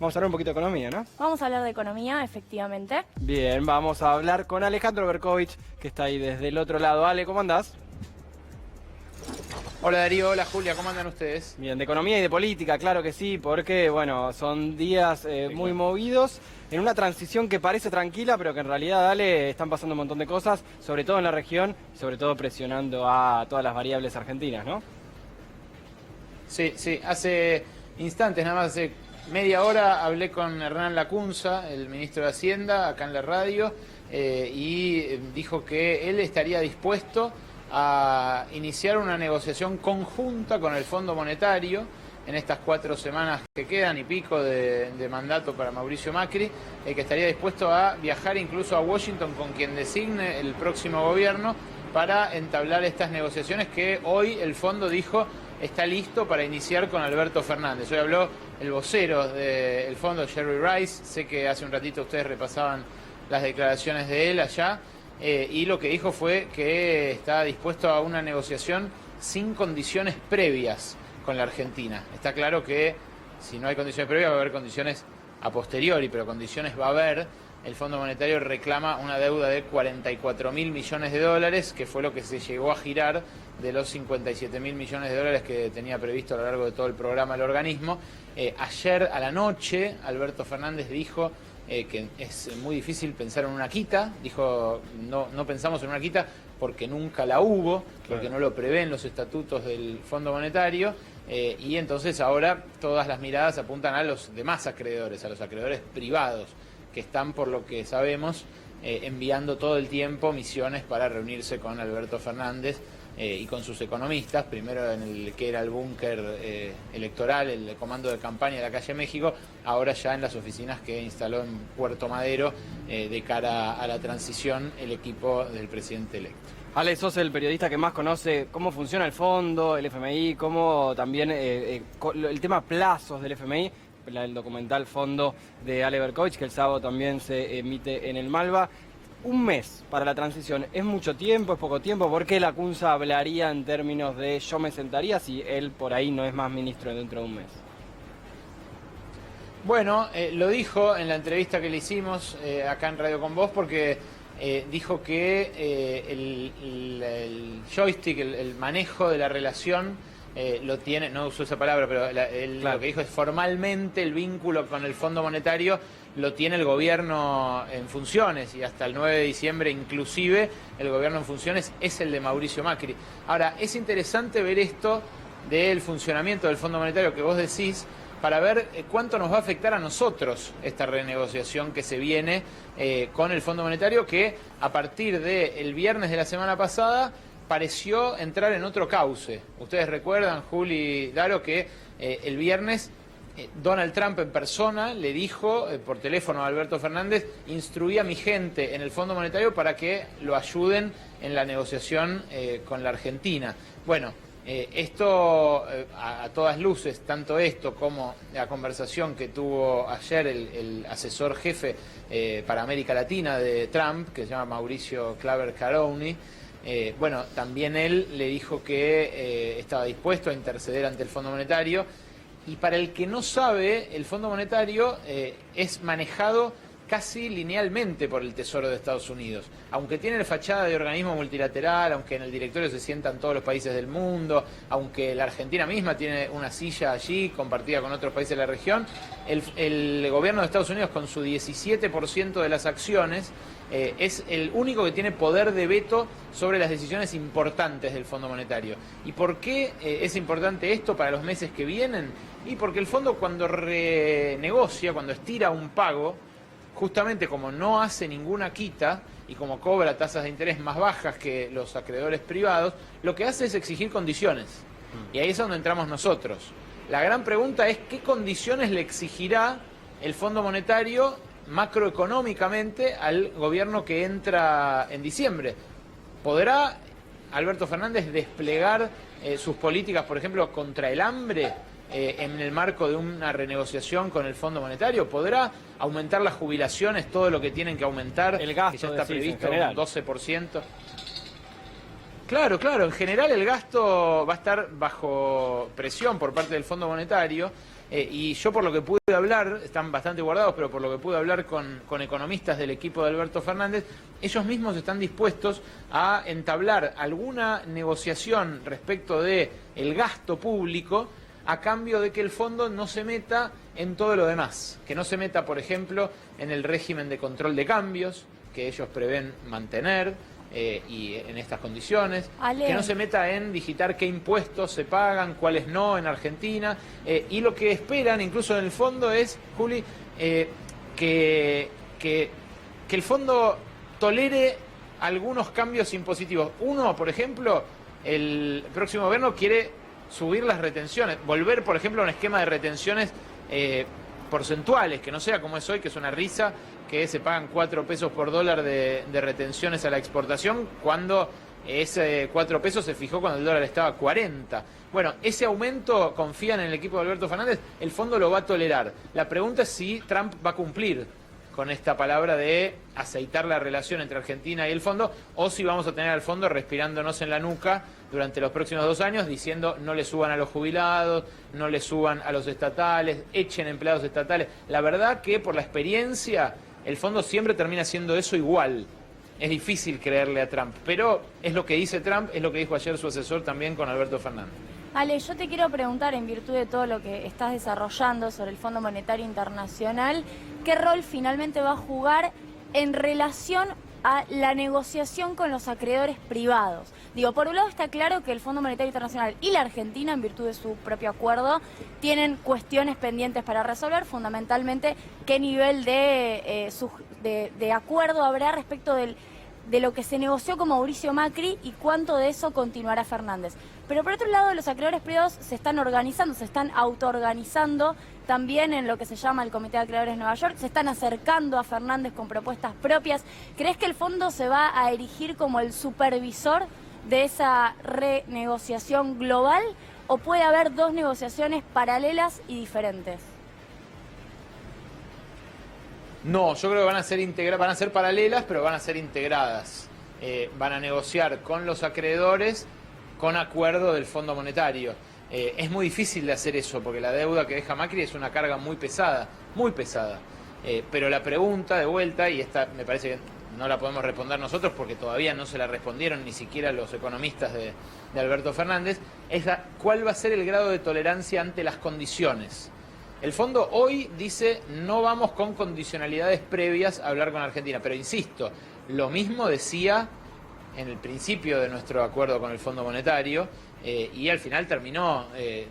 Vamos a hablar un poquito de economía, ¿no? Vamos a hablar de economía, efectivamente. Bien, vamos a hablar con Alejandro Berkovich, que está ahí desde el otro lado. Ale, ¿cómo andás? Hola Darío, hola Julia, ¿cómo andan ustedes? Bien, de economía y de política, claro que sí, porque, bueno, son días muy movidos, en una transición que parece tranquila, pero que en realidad, Ale, están pasando un montón de cosas, sobre todo en la región, sobre todo presionando a todas las variables argentinas, ¿no? Sí, hace instantes, nada más hace media hora, hablé con Hernán Lacunza, el ministro de Hacienda, acá en la radio, y dijo que él estaría dispuesto a iniciar una negociación conjunta con el Fondo Monetario en estas 4 semanas que quedan y pico de mandato para Mauricio Macri, que estaría dispuesto a viajar incluso a Washington con quien designe el próximo gobierno para entablar estas negociaciones que hoy el fondo dijo está listo para iniciar con Alberto Fernández. Hoy habló el vocero del fondo, Jerry Rice, sé que hace un ratito ustedes repasaban las declaraciones de él allá, y lo que dijo fue que está dispuesto a una negociación sin condiciones previas con la Argentina. Está claro que si no hay condiciones previas va a haber condiciones a posteriori, pero condiciones va a haber. El Fondo Monetario reclama una deuda de 44.000 millones de dólares, que fue lo que se llegó a girar de los 57.000 millones de dólares que tenía previsto a lo largo de todo el programa el organismo. Ayer a la noche Alberto Fernández dijo que es muy difícil pensar en una quita. Dijo, no pensamos en una quita porque nunca la hubo, porque no lo prevén los estatutos del Fondo Monetario, y entonces ahora todas las miradas apuntan a los demás acreedores, a los acreedores privados, que están, por lo que sabemos, enviando todo el tiempo misiones para reunirse con Alberto Fernández y con sus economistas, primero en el que era el búnker electoral, el comando de campaña de la calle México, ahora ya en las oficinas que instaló en Puerto Madero de cara a la transición el equipo del presidente electo. Ale, sos el periodista que más conoce cómo funciona el fondo, el FMI, cómo también el tema plazos del FMI, el documental Fondo de Ale Berkovich, que el sábado también se emite en el Malva. Un mes para la transición, ¿es mucho tiempo, es poco tiempo? ¿Por qué Lacunza hablaría en términos de yo me sentaría si él por ahí no es más ministro dentro de un mes? Bueno, lo dijo en la entrevista que le hicimos acá en Radio Con Vos, porque dijo que el joystick, el manejo de la relación, lo tiene, no usó esa palabra, pero claro, lo que dijo es formalmente el vínculo con el Fondo Monetario lo tiene el gobierno en funciones, y hasta el 9 de diciembre inclusive el gobierno en funciones es el de Mauricio Macri. Ahora, es interesante ver esto del funcionamiento del Fondo Monetario que vos decís, para ver cuánto nos va a afectar a nosotros esta renegociación que se viene con el Fondo Monetario, que a partir del viernes de la semana pasada pareció entrar en otro cauce. Ustedes recuerdan, Juli y Daro, que el viernes Donald Trump en persona le dijo por teléfono a Alberto Fernández, instruí a mi gente en el Fondo Monetario para que lo ayuden en la negociación con la Argentina. Bueno, esto a todas luces, tanto esto como la conversación que tuvo ayer el asesor jefe para América Latina de Trump, que se llama Mauricio Claver Caroni, bueno, también él le dijo que estaba dispuesto a interceder ante el Fondo Monetario. Y para el que no sabe, el Fondo Monetario es manejado casi linealmente por el Tesoro de Estados Unidos. Aunque tiene la fachada de organismo multilateral, aunque en el directorio se sientan todos los países del mundo, aunque la Argentina misma tiene una silla allí compartida con otros países de la región, el gobierno de Estados Unidos, con su 17% de las acciones, es el único que tiene poder de veto sobre las decisiones importantes del Fondo Monetario. ¿Y por qué es importante esto para los meses que vienen? Y porque el fondo, cuando renegocia, cuando estira un pago, justamente como no hace ninguna quita y como cobra tasas de interés más bajas que los acreedores privados, lo que hace es exigir condiciones. Y ahí es donde entramos nosotros. La gran pregunta es qué condiciones le exigirá el Fondo Monetario macroeconómicamente al gobierno que entra en diciembre. ¿Podrá Alberto Fernández desplegar sus políticas, por ejemplo, contra el hambre en el marco de una renegociación con el Fondo Monetario? ¿Podrá aumentar las jubilaciones, todo lo que tienen que aumentar, el gasto, que ya está previsto un 12%? Claro, en general el gasto va a estar bajo presión por parte del Fondo Monetario, Y yo por lo que pude hablar, están bastante guardados, pero por lo que pude hablar con economistas del equipo de Alberto Fernández, ellos mismos están dispuestos a entablar alguna negociación respecto de el gasto público a cambio de que el fondo no se meta en todo lo demás, que no se meta, por ejemplo, en el régimen de control de cambios que ellos prevén mantener y en estas condiciones, Ale, que no se meta en digitar qué impuestos se pagan, cuáles no en Argentina, y lo que esperan incluso en el fondo es, Juli, que el fondo tolere algunos cambios impositivos. Uno, por ejemplo, el próximo gobierno quiere subir las retenciones, volver, por ejemplo, a un esquema de retenciones porcentuales, que no sea como es hoy, que es una risa, que se pagan 4 pesos por dólar de retenciones a la exportación, cuando ese 4 pesos se fijó cuando el dólar estaba a 40. Bueno, ese aumento, confían en el equipo de Alberto Fernández, el fondo lo va a tolerar. La pregunta es si Trump va a cumplir con esta palabra de aceitar la relación entre Argentina y el fondo, o si vamos a tener al fondo respirándonos en la nuca durante los próximos 2 años, diciendo no le suban a los jubilados, no le suban a los estatales, echen empleados estatales. La verdad que por la experiencia, el fondo siempre termina haciendo eso igual. Es difícil creerle a Trump, pero es lo que dice Trump, es lo que dijo ayer su asesor también con Alberto Fernández. Ale, yo te quiero preguntar, en virtud de todo lo que estás desarrollando sobre el Fondo Monetario Internacional, ¿qué rol finalmente va a jugar en relación a la negociación con los acreedores privados? Digo, por un lado está claro que el Fondo Monetario Internacional y la Argentina, en virtud de su propio acuerdo, tienen cuestiones pendientes para resolver, fundamentalmente qué nivel de acuerdo habrá respecto de lo que se negoció con Mauricio Macri y cuánto de eso continuará Fernández. Pero por otro lado, los acreedores privados se están organizando, se están autoorganizando también en lo que se llama el Comité de Acreedores de Nueva York, se están acercando a Fernández con propuestas propias. ¿Crees que el fondo se va a erigir como el supervisor de esa renegociación global o puede haber 2 negociaciones paralelas y diferentes? No, yo creo que van a ser paralelas, pero van a ser integradas. Van a negociar con los acreedores con acuerdo del Fondo Monetario. Es muy difícil de hacer eso, porque la deuda que deja Macri es una carga muy pesada, muy pesada. Pero la pregunta de vuelta, y esta me parece que no la podemos responder nosotros porque todavía no se la respondieron ni siquiera los economistas de Alberto Fernández, es cuál va a ser el grado de tolerancia ante las condiciones. El fondo hoy dice no vamos con condicionalidades previas a hablar con Argentina, pero insisto, lo mismo decía en el principio de nuestro acuerdo con el Fondo Monetario y al final terminó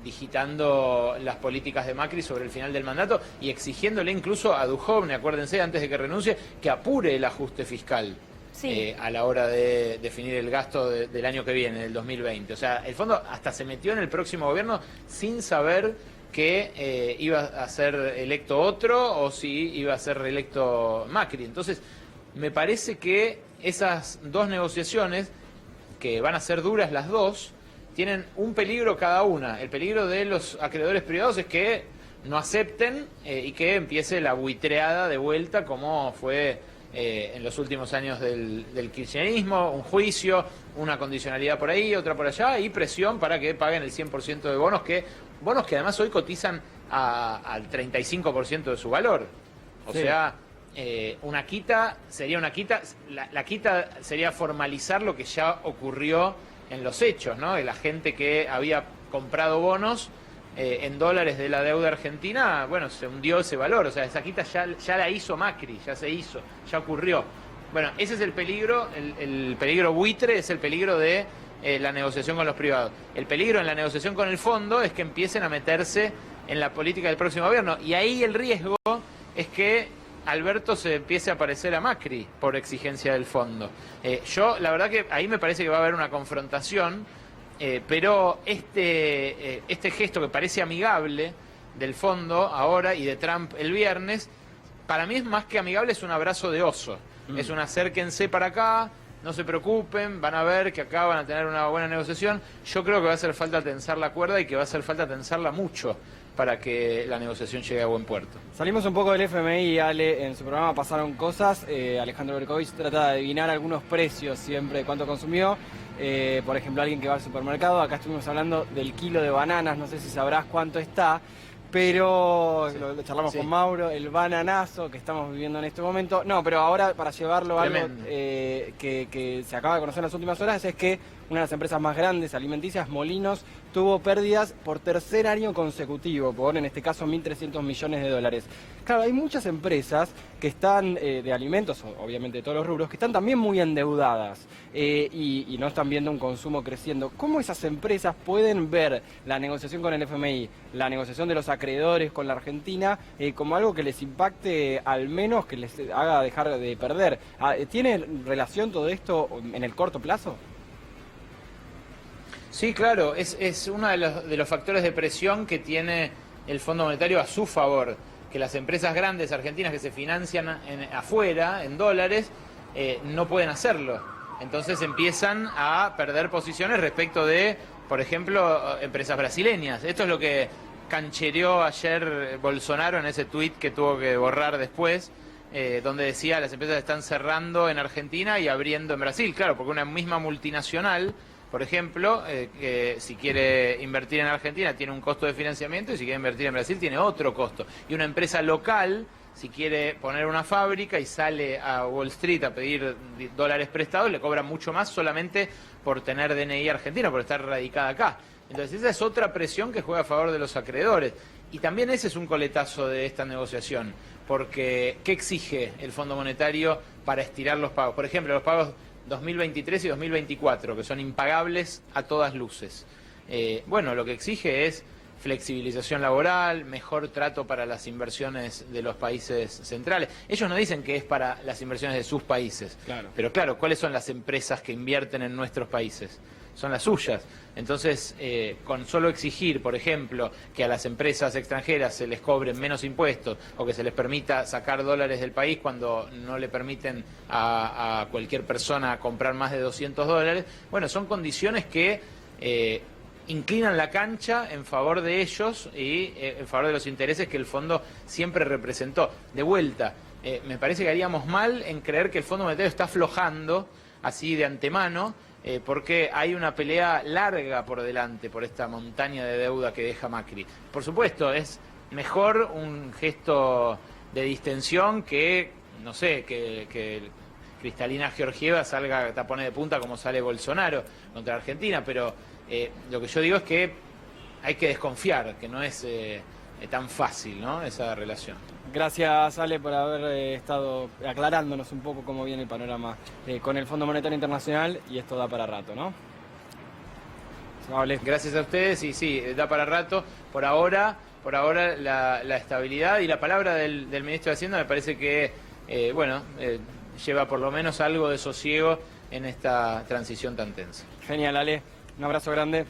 digitando las políticas de Macri sobre el final del mandato y exigiéndole incluso a Duhovne, acuérdense, antes de que renuncie, que apure el ajuste fiscal. Sí. A la hora de definir el gasto del año que viene, del 2020. O sea, el fondo hasta se metió en el próximo gobierno sin saber que iba a ser electo otro o si iba a ser reelecto Macri. Entonces, me parece que esas 2 negociaciones, que van a ser duras las 2, tienen un peligro cada una. El peligro de los acreedores privados es que no acepten y que empiece la buitreada de vuelta como fue en los últimos años del kirchnerismo, un juicio, una condicionalidad por ahí, otra por allá y presión para que paguen el 100% de bonos que además hoy cotizan al 35% de su valor. O sí. Sea, una quita sería una quita, la quita sería formalizar lo que ya ocurrió en los hechos, ¿no? La gente que había comprado bonos en dólares de la deuda argentina, bueno, se hundió ese valor, o sea, esa quita ya la hizo Macri, ya se hizo, ya ocurrió. Bueno, ese es el peligro, el peligro buitre es el peligro de la negociación con los privados. El peligro en la negociación con el fondo es que empiecen a meterse en la política del próximo gobierno. Y ahí el riesgo es que Alberto se empiece a parecer a Macri por exigencia del fondo. Yo, la verdad que ahí me parece que va a haber una confrontación, pero este gesto que parece amigable del fondo ahora y de Trump el viernes, para mí es más que amigable, es un abrazo de oso. Es un acérquense para acá, no se preocupen, van a ver que acá van a tener una buena negociación. Yo creo que va a hacer falta tensar la cuerda y que va a hacer falta tensarla mucho para que la negociación llegue a buen puerto. Salimos un poco del FMI, Ale, en su programa Pasaron Cosas. Alejandro Berkovich trata de adivinar algunos precios siempre, cuánto consumió. Por ejemplo, alguien que va al supermercado, acá estuvimos hablando del kilo de bananas, no sé si sabrás cuánto está. pero Sí. lo charlamos Sí. con Mauro, el bananazo que estamos viviendo en este momento. No, pero ahora para llevarlo a algo Tremendo. que se acaba de conocer en las últimas horas es que una de las empresas más grandes alimenticias, Molinos, tuvo pérdidas por tercer año consecutivo, por en este caso 1.300 millones de dólares. Claro, hay muchas empresas que están de alimentos, obviamente de todos los rubros, que están también muy endeudadas y no están viendo un consumo creciendo. ¿Cómo esas empresas pueden ver la negociación con el FMI, la negociación de los acreedores con la Argentina como algo que les impacte, al menos que les haga dejar de perder? ¿Tiene relación todo esto en el corto plazo? Sí, claro, es uno de los factores de presión que tiene el Fondo Monetario a su favor, que las empresas grandes argentinas que se financian afuera, en dólares, no pueden hacerlo. Entonces empiezan a perder posiciones respecto de, por ejemplo, empresas brasileñas. Esto es lo que canchereó ayer Bolsonaro en ese tuit que tuvo que borrar después, donde decía las empresas están cerrando en Argentina y abriendo en Brasil. Claro, porque una misma multinacional, por ejemplo, que si quiere invertir en Argentina tiene un costo de financiamiento y si quiere invertir en Brasil tiene otro costo. Y una empresa local, si quiere poner una fábrica y sale a Wall Street a pedir dólares prestados, le cobra mucho más solamente por tener DNI argentino, por estar radicada acá. Entonces esa es otra presión que juega a favor de los acreedores. Y también ese es un coletazo de esta negociación, porque ¿qué exige el Fondo Monetario para estirar los pagos? Por ejemplo, los pagos 2023 y 2024, que son impagables a todas luces. Bueno, lo que exige es flexibilización laboral, mejor trato para las inversiones de los países centrales. Ellos no dicen que es para las inversiones de sus países, Claro. pero claro, ¿cuáles son las empresas que invierten en nuestros países? Son las suyas. Entonces, con solo exigir, por ejemplo, que a las empresas extranjeras se les cobren menos impuestos o que se les permita sacar dólares del país cuando no le permiten a cualquier persona comprar más de 200 dólares, bueno, son condiciones que inclinan la cancha en favor de ellos y en favor de los intereses que el fondo siempre representó. De vuelta, me parece que haríamos mal en creer que el Fondo Monetario está aflojando así de antemano, porque hay una pelea larga por delante por esta montaña de deuda que deja Macri. Por supuesto, es mejor un gesto de distensión que, no sé, que Cristalina Georgieva salga tapones de punta como sale Bolsonaro contra Argentina, pero lo que yo digo es que hay que desconfiar, que no es tan fácil, ¿no?, esa relación. Gracias, Ale, por haber estado aclarándonos un poco cómo viene el panorama con el Fondo Monetario Internacional, y esto da para rato, ¿no? Ale. Gracias a ustedes, y sí, da para rato. Por ahora la estabilidad y la palabra del ministro de Hacienda me parece que, lleva por lo menos algo de sosiego en esta transición tan tensa. Genial, Ale. Un abrazo grande.